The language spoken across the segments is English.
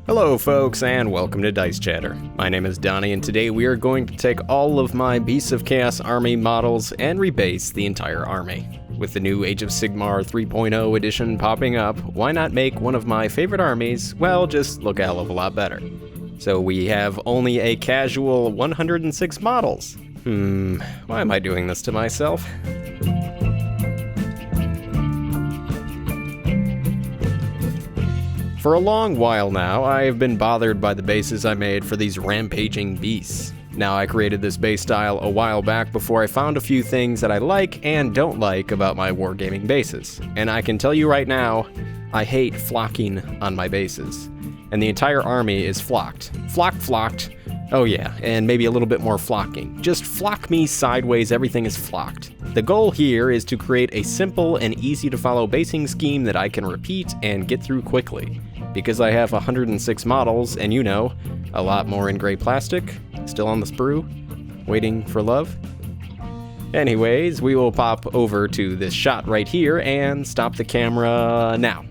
Hello folks, and welcome to Dice Chatter. My name is Donnie, and today we are going to take all of my Beasts of Chaos army models and rebase the entire army. With the new Age of Sigmar 3.0 edition popping up, why not make one of my favorite armies, well, just look a hell of a lot better. So we have only a casual 106 models. Why am I doing this to myself? For a long while now, I have been bothered by the bases I made for these rampaging beasts. Now, I created this base style a while back before I found a few things that I like and don't like about my wargaming bases. And I can tell you right now, I hate flocking on my bases. And the entire army is flocked. Flocked. Oh yeah, and maybe a little bit more flocking. Just flock me sideways, everything is flocked. The goal here is to create a simple and easy to follow basing scheme that I can repeat and get through quickly. Because I have 106 models, and you know, a lot more in gray plastic, still on the sprue, waiting for love. Anyways, we will pop over to this shot right here and stop the camera now.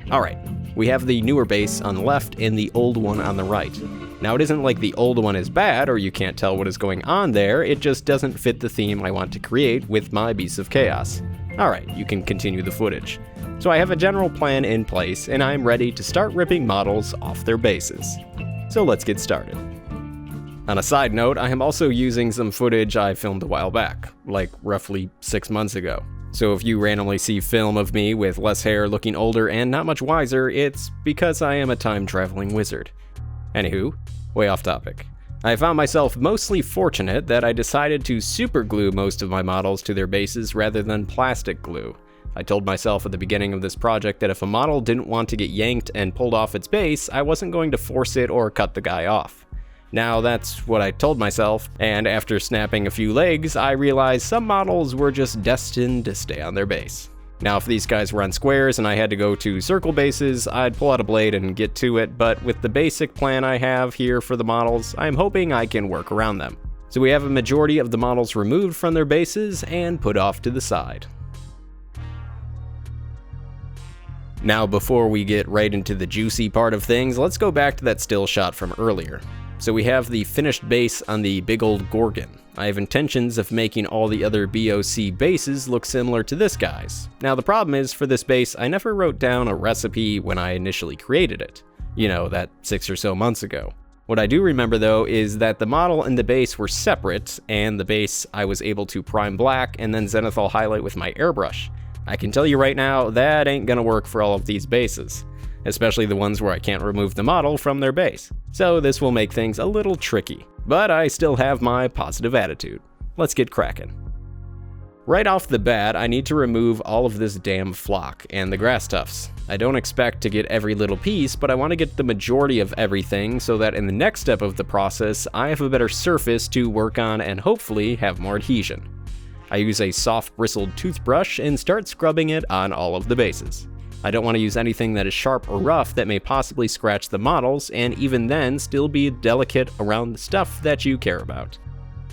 Alright, we have the newer base on the left and the old one on the right. Now, it isn't like the old one is bad or you can't tell what is going on there, it just doesn't fit the theme I want to create with my Beasts of Chaos. Alright, you can continue the footage. So I have a general plan in place, and I'm ready to start ripping models off their bases. So let's get started. On a side note, I am also using some footage I filmed a while back, like roughly 6 months ago. So if you randomly see film of me with less hair, looking older, and not much wiser, it's because I am a time-traveling wizard. Anywho, way off topic. I found myself mostly fortunate that I decided to super glue most of my models to their bases rather than plastic glue. I told myself at the beginning of this project that if a model didn't want to get yanked and pulled off its base, I wasn't going to force it or cut the guy off. Now that's what I told myself, and after snapping a few legs, I realized some models were just destined to stay on their base. Now if these guys were on squares and I had to go to circle bases, I'd pull out a blade and get to it, but with the basic plan I have here for the models, I'm hoping I can work around them. So we have a majority of the models removed from their bases and put off to the side. Now before we get right into the juicy part of things, let's go back to that still shot from earlier. So we have the finished base on the big old Gorgon. I have intentions of making all the other BOC bases look similar to this guy's. Now the problem is, for this base, I never wrote down a recipe when I initially created it. You know, that 6 or so months ago. What I do remember though is that the model and the base were separate, and the base I was able to prime black and then zenithal highlight with my airbrush. I can tell you right now, that ain't gonna work for all of these bases. Especially the ones where I can't remove the model from their base. So this will make things a little tricky, but I still have my positive attitude. Let's get cracking. Right off the bat, I need to remove all of this damn flock and the grass tufts. I don't expect to get every little piece, but I want to get the majority of everything so that in the next step of the process, I have a better surface to work on and hopefully have more adhesion. I use a soft bristled toothbrush and start scrubbing it on all of the bases. I don't want to use anything that is sharp or rough that may possibly scratch the models, and even then still be delicate around the stuff that you care about.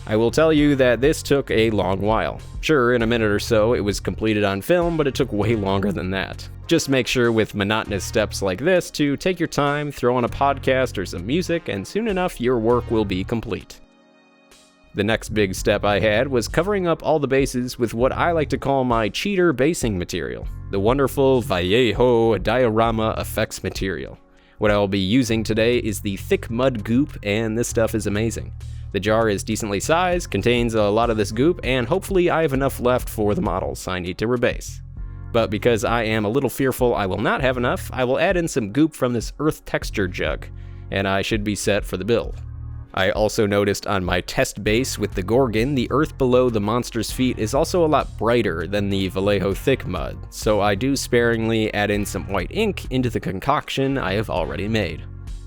I will tell you that this took a long while. Sure, in a minute or so it was completed on film, but it took way longer than that. Just make sure with monotonous steps like this to take your time, throw on a podcast or some music, and soon enough your work will be complete. The next big step I had was covering up all the bases with what I like to call my cheater basing material, the wonderful Vallejo diorama effects material. What I will be using today is the thick mud goop, and this stuff is amazing. The jar is decently sized, contains a lot of this goop, and hopefully I have enough left for the models I need to rebase. But because I am a little fearful I will not have enough, I will add in some goop from this earth texture jug, and I should be set for the build. I also noticed on my test base with the Gorgon, the earth below the monster's feet is also a lot brighter than the Vallejo thick mud, so I do sparingly add in some white ink into the concoction I have already made.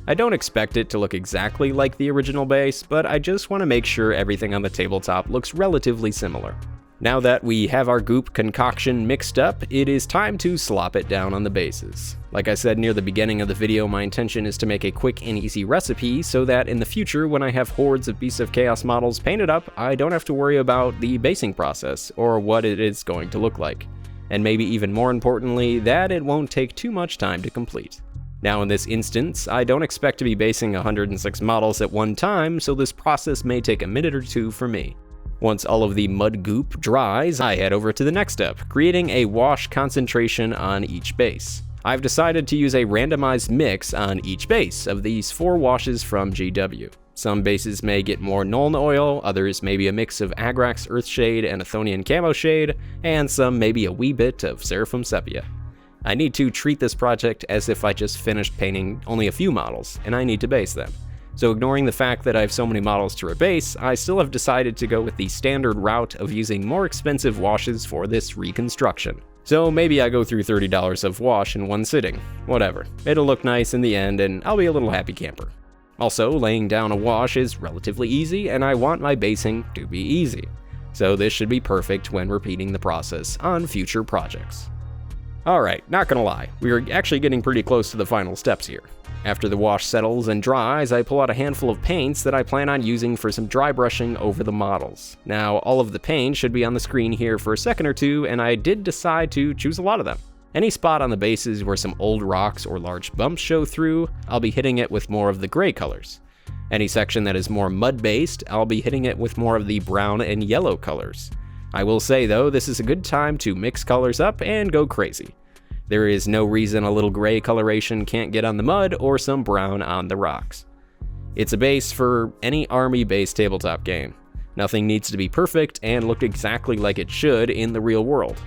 I don't expect it to look exactly like the original base, but I just want to make sure everything on the tabletop looks relatively similar. Now that we have our goop concoction mixed up, it is time to slop it down on the bases. Like I said near the beginning of the video, my intention is to make a quick and easy recipe so that in the future when I have hordes of Beasts of Chaos models painted up, I don't have to worry about the basing process or what it is going to look like. And maybe even more importantly, that it won't take too much time to complete. Now in this instance, I don't expect to be basing 106 models at one time, so this process may take a minute or two for me. Once all of the mud goop dries, I head over to the next step, creating a wash concentration on each base. I've decided to use a randomized mix on each base of these 4 washes from GW. Some bases may get more Nuln Oil, others may be a mix of Agrax Earthshade and Athonian Camo Shade, and some may be a wee bit of Seraphim Sepia. I need to treat this project as if I just finished painting only a few models, and I need to base them. So ignoring the fact that I have so many models to rebase, I still have decided to go with the standard route of using more expensive washes for this reconstruction. So maybe I go through $30 of wash in one sitting. Whatever. It'll look nice in the end, and I'll be a little happy camper. Also, laying down a wash is relatively easy, and I want my basing to be easy. So this should be perfect when repeating the process on future projects. Alright, not gonna lie, we are actually getting pretty close to the final steps here. After the wash settles and dries, I pull out a handful of paints that I plan on using for some dry brushing over the models. Now, all of the paint should be on the screen here for a second or two, and I did decide to choose a lot of them. Any spot on the bases where some old rocks or large bumps show through, I'll be hitting it with more of the gray colors. Any section that is more mud-based, I'll be hitting it with more of the brown and yellow colors. I will say though, this is a good time to mix colors up and go crazy. There is no reason a little gray coloration can't get on the mud or some brown on the rocks. It's a base for any army-based tabletop game. Nothing needs to be perfect and look exactly like it should in the real world.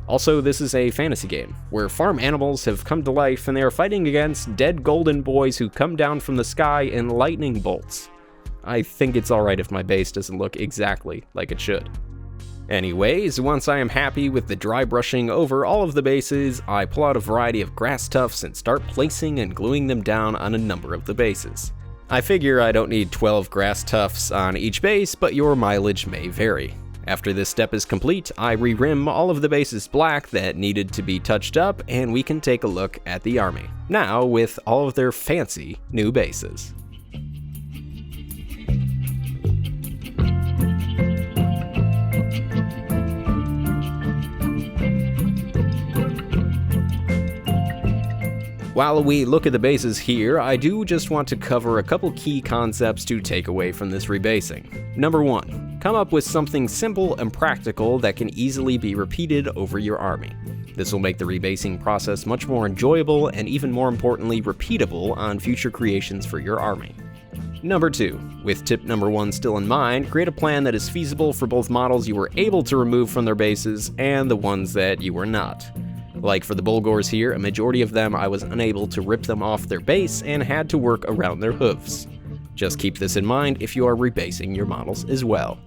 Also, this is a fantasy game, where farm animals have come to life and they are fighting against dead golden boys who come down from the sky in lightning bolts. I think it's alright if my base doesn't look exactly like it should. Anyways, once I am happy with the dry brushing over all of the bases, I pull out a variety of grass tufts and start placing and gluing them down on a number of the bases. I figure I don't need 12 grass tufts on each base, but your mileage may vary. After this step is complete, I re-rim all of the bases black that needed to be touched up, and we can take a look at the army, now with all of their fancy new bases. While we look at the bases here, I do just want to cover a couple key concepts to take away from this rebasing. Number 1, come up with something simple and practical that can easily be repeated over your army. This will make the rebasing process much more enjoyable and even more importantly repeatable on future creations for your army. Number 2, with tip number 1 still in mind, create a plan that is feasible for both models you were able to remove from their bases and the ones that you were not. Like for the Bulgors here, a majority of them I was unable to rip them off their base and had to work around their hooves. Just keep this in mind if you are rebasing your models as well.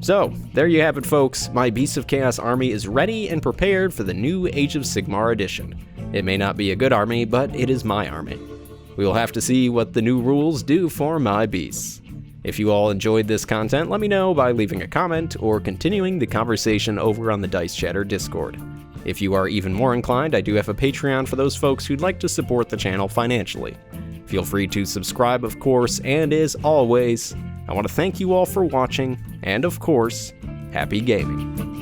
So, there you have it folks, my Beasts of Chaos army is ready and prepared for the new Age of Sigmar edition. It may not be a good army, but it is my army. We will have to see what the new rules do for my beasts. If you all enjoyed this content, let me know by leaving a comment or continuing the conversation over on the Dice Chatter Discord. If you are even more inclined, I do have a Patreon for those folks who'd like to support the channel financially. Feel free to subscribe, of course, and as always, I want to thank you all for watching, and of course, happy gaming.